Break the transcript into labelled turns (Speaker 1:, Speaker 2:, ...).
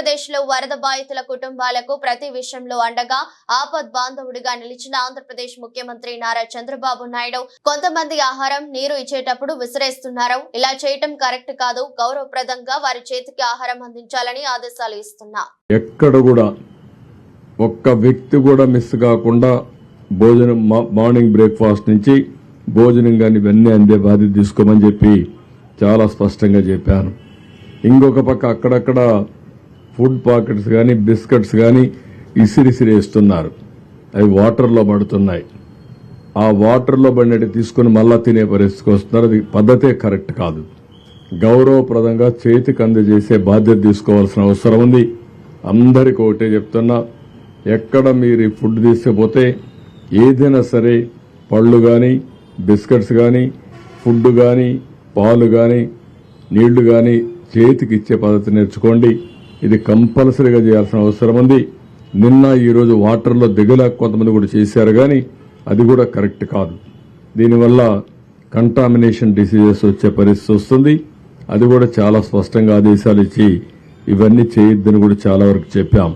Speaker 1: ఆంధ్రప్రదేశ్లో వరద బాధితుల కుటుంబాలకు ప్రతి విషయంలో అండగా ఆపద్ బాంధవుడిగా నిలిచిన ఆంధ్రప్రదేశ్ ముఖ్యమంత్రి నారా చంద్రబాబు నాయుడు కొంతమంది ఆహారం నీరు ఇచ్చేటప్పుడు విసిరేస్తున్నారు. ఇలా చేయటం కరెక్ట్ కాదు. గౌరవప్రదంగా వారి చేతికి ఆహారం అందించాలని ఆదేశాలు ఇస్తున్నా.
Speaker 2: ఎక్కడ కూడా ఒక్క వ్యక్తి కూడా మిస్ కాకుండా భోజనం మార్నింగ్ బ్రేక్ఫాస్ట్ నుంచి భోజనం కానీ ఇవన్నీ అందే బాధ్యత తీసుకోమని చెప్పి చాలా స్పష్టంగా చెప్పాను. ఇంకొక పక్క అక్కడక్కడ ఫుడ్ పాకెట్స్ కానీ బిస్కెట్స్ కానీ ఇసిరిసిరేస్తున్నారు. అవి వాటర్లో పడుతున్నాయి. ఆ వాటర్లో పడినట్టు తీసుకుని మళ్ళా తినే పరిస్థితికి వస్తున్నారు. అది పద్ధతే కరెక్ట్ కాదు. గౌరవప్రదంగా చేతికి అందజేసే బాధ్యత తీసుకోవాల్సిన అవసరం ఉంది. అందరికీ ఒకటే చెప్తున్నా, ఎక్కడ మీరు ఈ ఫుడ్ తీసుకుపోతే ఏదైనా సరే పళ్ళు కానీ బిస్కెట్స్ కానీ ఫుడ్ కానీ పాలు కానీ నీళ్లు కానీ చేతికి ఇచ్చే పద్ధతి నేర్చుకోండి. ఇది కంపల్సరీగా చేయాల్సిన అవసరం ఉంది. నిన్న ఈరోజు వాటర్లో దిగలేక కొంతమంది కూడా చేశారు, కానీ అది కూడా కరెక్ట్ కాదు. దీనివల్ల కంటామినేషన్ డిసీజెస్ వచ్చే పరిస్థితి వస్తుంది. అది కూడా చాలా స్పష్టంగా ఆదేశాలు ఇచ్చి ఇవన్నీ చేయొద్దని కూడా చాలా వరకు చెప్పాం.